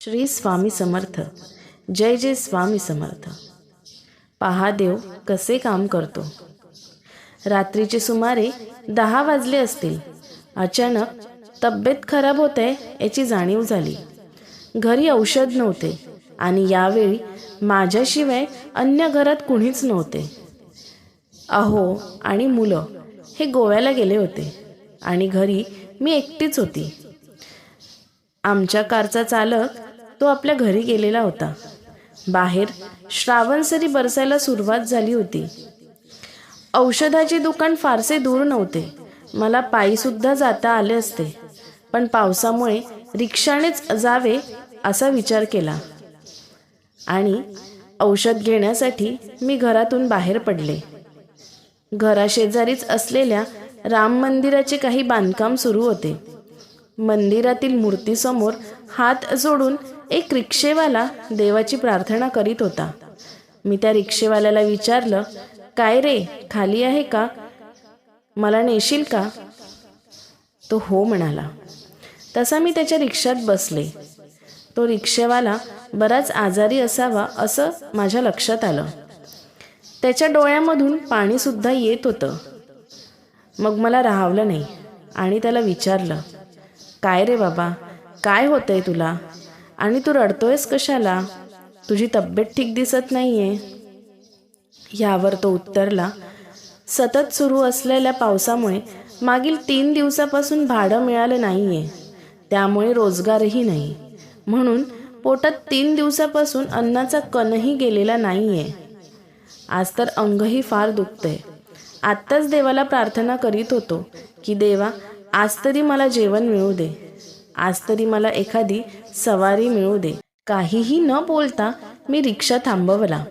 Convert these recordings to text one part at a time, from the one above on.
श्री स्वामी समर्थ. जय जय स्वामी समर्थ. पहा देव कसे काम करतो. रात्रीचे सुमारे 10 वाजले असतील. अचानक तब्येत खराब होते याची जाणीव झाली. घरी औषध नव्हते आणि यावेळी माझ्याशिवाय अन्य घरात कुणीच नव्हते. अहो आणि मुलं हे गोव्याला गेले होते आणि घरी मी एकटीच होती. आमच्या कारचा चालक तो आपल्या घरी गेलेला होता. बाहेर श्रावणसरी बरसायला सुरुवात झाली होती. औषधाचे दुकान फारसे दूर नव्हते. मला पायीसुद्धा जाता आले असते, पण पावसामुळे रिक्षानेच जावे असा विचार केला आणि औषध घेण्यासाठी मी घरातून बाहेर पडले. घराशेजारीच असलेल्या राम मंदिराचे काही बांधकाम सुरू होते. मंदिरातील मूर्तीसमोर हात जोडून एक रिक्षेवाला देवाची प्रार्थना करीत होता. मी त्या रिक्षेवाल्याला विचारलं, काय रे, खाली आहे का? मला नेशील का? तो हो म्हणाला. तसा मी त्याच्या रिक्षात बसले. तो रिक्षेवाला बराच आजारी असावा असं माझ्या लक्षात आलं. त्याच्या डोळ्यामधून पाणीसुद्धा येत होतं. मग मला राहावलं नाही आणि त्याला विचारलं, काय रे बाबा, काय होतंय तुला आणि तू रडतोयस कशाला? तुझी तब्येत ठीक दिसत नाहीये. यावर तो उत्तरला, सतत सुरू असलेल्या पावसामुळे मागील 3 दिवसापासून भाडं मिळालं नाहीये, त्यामुळे रोजगारही नाही, म्हणून पोटात 3 दिवसापासून अन्नाचा कणही गेलेला नाहीये. आज तर अंगही फार दुखतंय. आत्ताच देवाला प्रार्थना करीत होतो की देवा, आज तरी मला जेवण मिळू दे, आज तरी मला एखादी सवारी मिळू दे. काहीही न बोलता मी रिक्षा थांबवला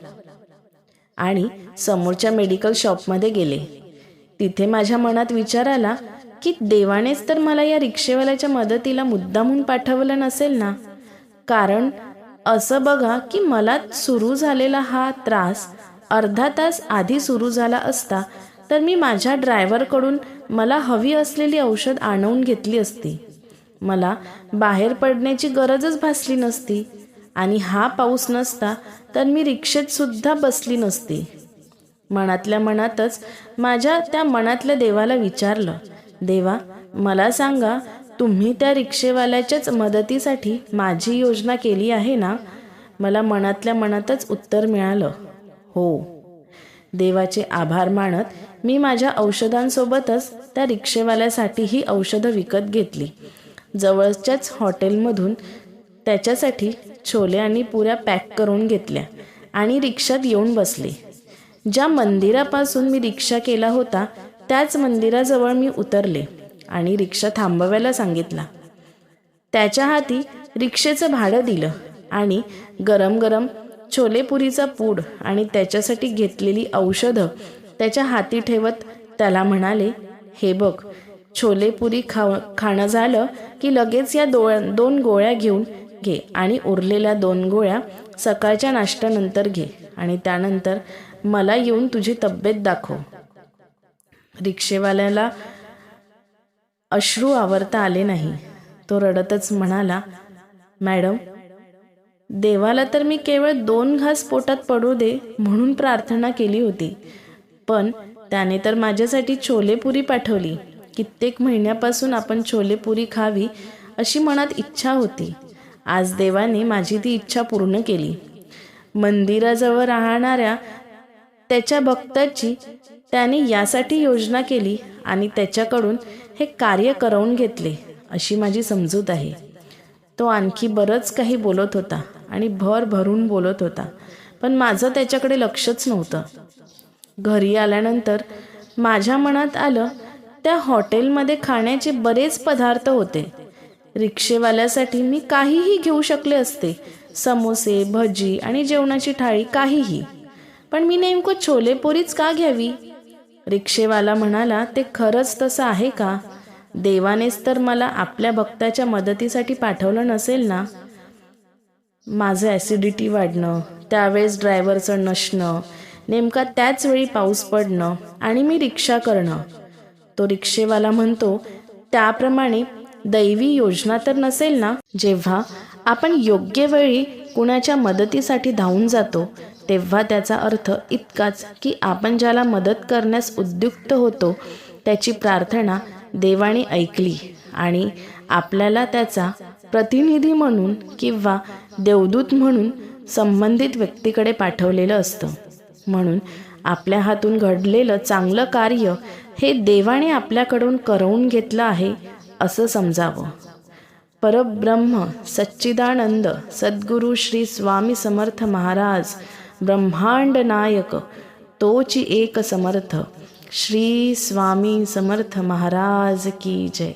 आणि समोरच्या मेडिकल शॉपमध्ये गेले. तिथे माझ्या मनात विचार आला की देवानेच तर मला या रिक्षेवाल्याच्या मदतीला मुद्दामून पाठवलं नसेल ना. कारण असं बघा की मला सुरू झालेला हा त्रास अर्धा तास आधी सुरू झाला असता तर मी माझ्या ड्रायव्हरकडून मला हवी असलेली औषध आणवून घेतली असती. मला बाहेर पडण्याची गरजच भासली नसती आणि हा पाऊस नसता तर मी रिक्षेत सुद्धा बसली नसती. मनातल्या मनातच माझ्या त्या मनातल्या देवाला विचारलं, देवा, मला सांगा, तुम्ही त्या रिक्षेवाल्याच्याच मदतीसाठी माझी योजना केली आहे ना? मला मनातल्या मनातच उत्तर मिळालं, हो. देवाचे आभार मानत मी माझ्या औषधांसोबतच त्या रिक्षेवाल्यासाठीही औषधं विकत घेतली. जवळच्याच हॉटेलमधून त्याच्यासाठी छोले आणि पुऱ्या पॅक करून घेतल्या आणि रिक्षात येऊन बसले. ज्या मंदिरापासून मी रिक्षा केला होता त्याच मंदिराजवळ मी उतरले आणि रिक्षा थांबवायला सांगितला. त्याच्या हाती रिक्षेचं भाडं दिलं आणि गरम गरम छोलेपुरीचा पूड आणि त्याच्यासाठी घेतलेली औषधं त्याच्या हाती ठेवत त्याला म्हणाले, हे बघ, छोलेपुरी खाणं झालं की लगेच या 2 गोळ्या घेऊन घे आणि उरलेल्या 2 गोळ्या सकाळच्या नाश्त्यानंतर घे आणि त्यानंतर मला येऊन तुझी तब्येत दाखव. रिक्षेवाल्याला अश्रू आवरता आले नाही. तो रडतच म्हणाला, मॅडम, देवाला तर मी केवळ 2 घास पोटात पडू दे म्हणून प्रार्थना केली होती, पण त्याने तर माझ्यासाठी छोलेपुरी पाठवली. कित्येक महिन्यापासून आपण छोलेपुरी खावी अशी मनात इच्छा होती. आज देवाने माझी ती इच्छा पूर्ण केली. मंदिराजवळ राहणाऱ्या त्याच्या भक्ताची त्याने यासाठी योजना केली आणि त्याच्याकडून हे कार्य करवून घेतले अशी माझी समजूत आहे. तो आणखी बरंच काही बोलत होता आणि भरभरून बोलत होता, पण माझं त्याच्याकडे लक्षच नव्हतं. घरी आल्यानंतर माझ्या मनात आलं, त्या हॉटेलमध्ये खाण्याचे बरेच पदार्थ होते. रिक्षेवाल्यासाठी मी काहीही घेऊ शकले असते, समोसे, भजी आणि जेवणाची थाळी, काहीही. पण मी नेमकं छोलेपुरीच का घ्यावी? रिक्षेवाला म्हणाला, ते खरंच तसं आहे का? देवानेच तर मला आपल्या भक्ताच्या मदतीसाठी पाठवलं नसेल ना. माझं ॲसिडिटी वाढणं, त्यावेळेस ड्रायव्हरचं नसणं, नेमका त्याच वेळी पाऊस पडणं आणि मी रिक्षा करणं. तो रिक्षेवाला म्हणतो, त्याप्रमाणे दैवी योजना तर नसेल ना? जेव्हा आपण योग्य वेळी कुणाच्या मदतीसाठी धावून जातो तेव्हा त्याचा अर्थ इतकाच की आपण ज्याला मदत करण्यास उद्युक्त होतो त्याची प्रार्थना देवाने ऐकली आणि आपल्याला त्याचा प्रतिनिधी म्हणून किंवा देवदूत म्हणून संबंधित व्यक्तीकडे पाठवलेलं असतं. म्हणून आपल्या हातून घडलेलं चांगलं कार्य हे देवाने आपल्याकडून करवून घेतलं आहे असं समजावं. परब्रह्म सच्चिदानंद सद्गुरू श्री स्वामी समर्थ महाराज ब्रह्मांड नायक तोची एक समर्थ. श्री स्वामी समर्थ महाराज की जय.